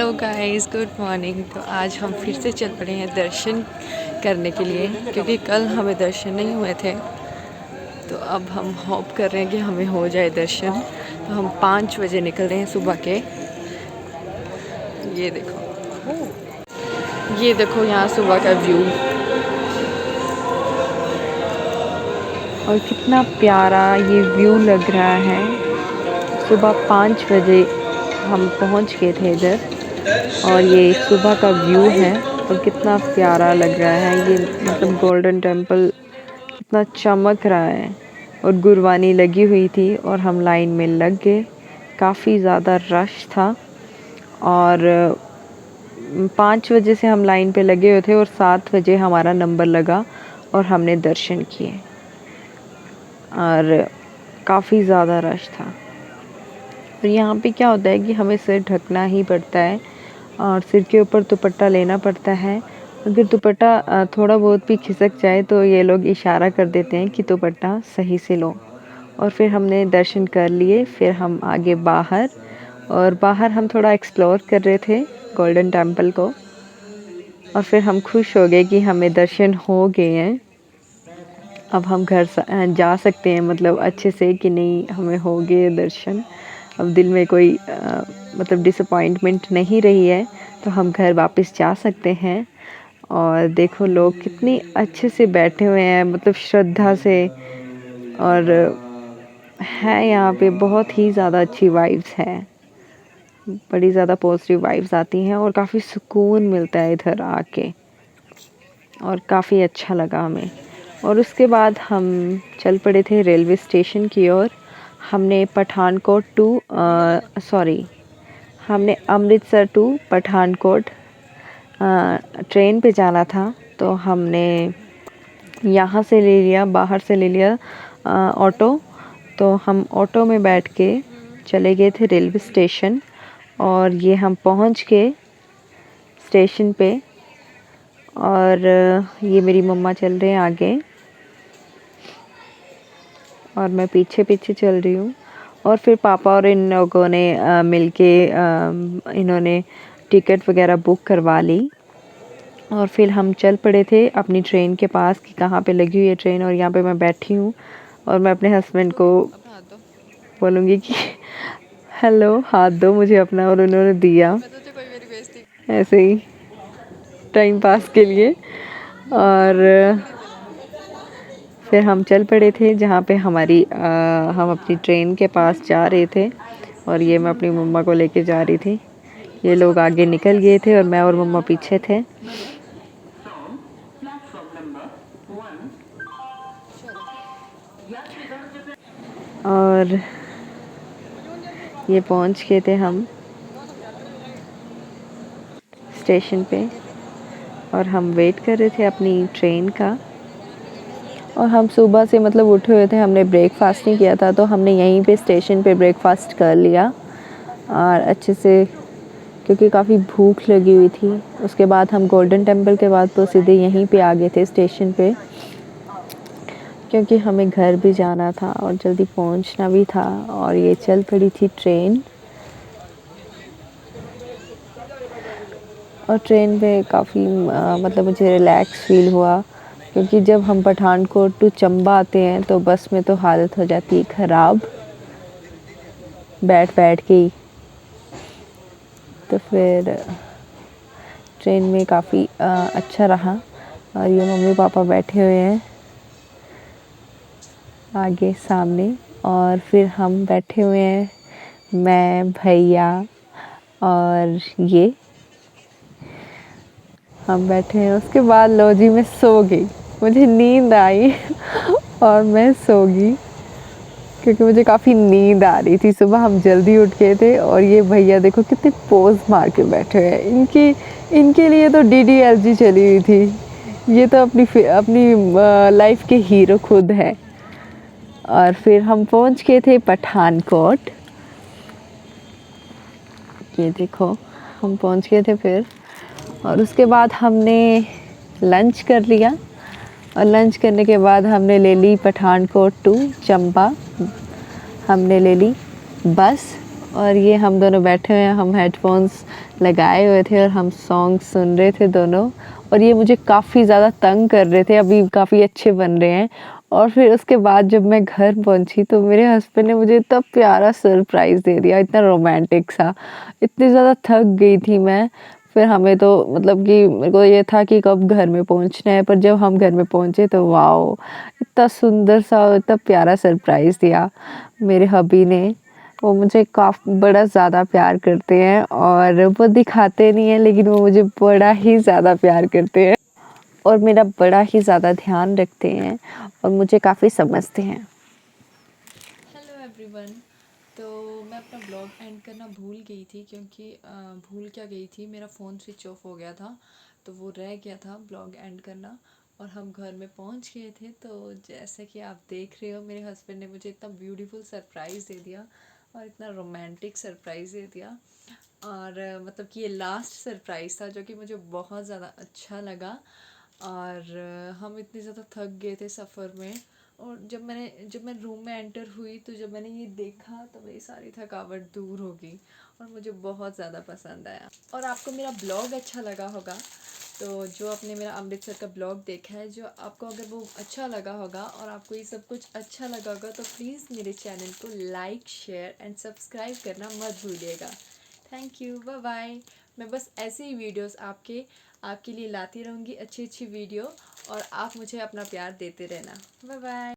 Hello guys, good morning. तो आज हम फिर से चल पड़े हैं दर्शन करने के लिए, क्योंकि कल हमें दर्शन नहीं हुए थे। तो अब हम होप कर रहे हैं कि हमें हो जाए दर्शन। तो हम 5 बजे निकल रहे हैं सुबह के। ये देखो यहाँ सुबह का व्यू, और कितना प्यारा ये व्यू लग रहा है। सुबह 5 बजे हम पहुँच गए थे इधर, और ये सुबह का व्यू है और कितना प्यारा लग रहा है। ये मतलब गोल्डन टेम्पल कितना चमक रहा है, और गुरबानी लगी हुई थी और हम लाइन में लग गए। काफ़ी ज़्यादा रश था, और 5 बजे से हम लाइन पे लगे हुए थे और 7 बजे हमारा नंबर लगा और हमने दर्शन किए, और काफ़ी ज़्यादा रश था। और यहाँ पे क्या होता है कि हमें सिर ढकना ही पड़ता है, और सिर के ऊपर दुपट्टा लेना पड़ता है। अगर दुपट्टा थोड़ा बहुत भी खिसक जाए तो ये लोग इशारा कर देते हैं कि दुपट्टा सही से लो। और फिर हमने दर्शन कर लिए। फिर हम आगे बाहर, और बाहर हम थोड़ा एक्सप्लोर कर रहे थे गोल्डन टेम्पल को, और फिर हम खुश हो गए कि हमें दर्शन हो गए हैं। अब हम घर जा सकते हैं, मतलब अच्छे से, कि नहीं हमें हो गए दर्शन। अब दिल में कोई मतलब डिसअपॉइंटमेंट नहीं रही है, तो हम घर वापस जा सकते हैं। और देखो लोग कितनी अच्छे से बैठे हुए हैं, मतलब श्रद्धा से, और है यहाँ पे बहुत ही ज़्यादा अच्छी वाइब्स है। बड़ी ज़्यादा पॉजिटिव वाइब्स आती हैं और काफ़ी सुकून मिलता है इधर आके, और काफ़ी अच्छा लगा हमें। और उसके बाद हम चल पड़े थे रेलवे स्टेशन की ओर। हमने हमने अमृतसर टू पठानकोट ट्रेन पे जाना था। तो हमने यहाँ से ले लिया, बाहर से ले लिया ऑटो। तो हम ऑटो में बैठ के चले गए थे रेलवे स्टेशन, और ये हम पहुँच गए स्टेशन पे। और ये मेरी मम्मा चल रहे हैं आगे, और मैं पीछे पीछे चल रही हूँ। और फिर पापा और इन लोगों ने मिलके इन्होंने टिकट वगैरह बुक करवा ली, और फिर हम चल पड़े थे अपनी ट्रेन के पास कि कहाँ पे लगी हुई है ट्रेन। और यहाँ पे मैं बैठी हूँ, और मैं अपने हस्बैंड को बोलूँगी कि हेलो, हाथ दो मुझे अपना, और उन्होंने दिया ऐसे ही टाइम पास के लिए। और फिर हम चल पड़े थे जहाँ पे हम अपनी ट्रेन के पास जा रहे थे, और ये मैं अपनी मम्मा को लेके जा रही थी। ये लोग आगे निकल गए थे और मैं और मम्मा पीछे थे। और ये पहुँच गए थे हम स्टेशन पे, और हम वेट कर रहे थे अपनी ट्रेन का। और हम सुबह से मतलब उठे हुए थे, हमने ब्रेकफास्ट नहीं किया था, तो हमने यहीं पे स्टेशन पे ब्रेकफास्ट कर लिया और अच्छे से, क्योंकि काफ़ी भूख लगी हुई थी। उसके बाद हम गोल्डन टेम्पल के बाद तो सीधे यहीं पे आ गए थे स्टेशन पे, क्योंकि हमें घर भी जाना था और जल्दी पहुंचना भी था। और ये चल पड़ी थी ट्रेन, और ट्रेन पे काफ़ी मतलब मुझे रिलैक्स फील हुआ, क्योंकि जब हम पठानकोट टू चंबा आते हैं तो बस में तो हालत हो जाती है ख़राब बैठ बैठ के ही। तो फिर ट्रेन में काफ़ी अच्छा रहा। और ये मम्मी पापा बैठे हुए हैं आगे सामने, और फिर हम बैठे हुए हैं, मैं, भैया, और ये हम बैठे हैं। उसके बाद लो जी, मैं सो गई, मुझे नींद आई और मैं सो गई, क्योंकि मुझे काफ़ी नींद आ रही थी। सुबह हम जल्दी उठ गए थे, और ये भैया देखो कितने पोज मार के बैठे हुए हैं। इनके लिए तो DDLG चली हुई थी। ये तो अपनी लाइफ के हीरो खुद है। और फिर हम पहुंच गए थे पठानकोट। ये देखो हम पहुंच गए थे फिर, और उसके बाद हमने लंच कर लिया, और लंच करने के बाद हमने ले ली पठानकोट टू चंबा, हमने ले ली बस। और ये हम दोनों बैठे हुए हैं, हम हेडफोन्स लगाए हुए थे और हम सॉन्ग सुन रहे थे दोनों। और ये मुझे काफ़ी ज़्यादा तंग कर रहे थे, अभी काफ़ी अच्छे बन रहे हैं। और फिर उसके बाद जब मैं घर पहुंची तो मेरे हस्बैंड ने मुझे इतना प्यारा सरप्राइज़ दे दिया, इतना रोमांटिक सा। इतनी ज़्यादा थक गई थी मैं। फिर हमें तो मतलब कि मेरे को ये था कि कब घर में पहुंचना है, पर जब हम घर में पहुंचे तो वाओ, इतना सुंदर सा और इतना प्यारा सरप्राइज़ दिया मेरे हबी ने। वो मुझे बड़ा ज़्यादा प्यार करते हैं और वो दिखाते नहीं हैं, लेकिन वो मुझे बड़ा ही ज़्यादा प्यार करते हैं और मेरा बड़ा ही ज़्यादा ध्यान रखते हैं और मुझे काफ़ी समझते हैं। Hello everyone. तो मैं अपना ब्लॉग एंड करना भूल गई थी, क्योंकि भूल क्या गई थी, मेरा फ़ोन स्विच ऑफ हो गया था, तो वो रह गया था ब्लॉग एंड करना। और हम घर में पहुंच गए थे, तो जैसे कि आप देख रहे हो मेरे हस्बैंड ने मुझे इतना ब्यूटीफुल सरप्राइज़ दे दिया और इतना रोमांटिक सरप्राइज़ दे दिया। और मतलब कि ये लास्ट सरप्राइज़ था जो कि मुझे बहुत ज़्यादा अच्छा लगा। और हम इतने ज़्यादा थक गए थे सफ़र में, और जब मैं रूम में एंटर हुई तो जब मैंने ये देखा तो मेरी सारी थकावट दूर हो गई और मुझे बहुत ज़्यादा पसंद आया। और आपको मेरा ब्लॉग अच्छा लगा होगा, तो जो आपने मेरा अमृतसर का ब्लॉग देखा है, जो आपको अगर वो अच्छा लगा होगा और आपको ये सब कुछ अच्छा लगा होगा, तो प्लीज़ मेरे चैनल को लाइक, शेयर एंड सब्सक्राइब करना मत भूलिएगा। Thank you, bye bye. मैं बस ऐसे ही वीडियोस आपके लिए लाती रहूँगी, अच्छी अच्छी वीडियो, और आप मुझे अपना प्यार देते रहना। Bye bye.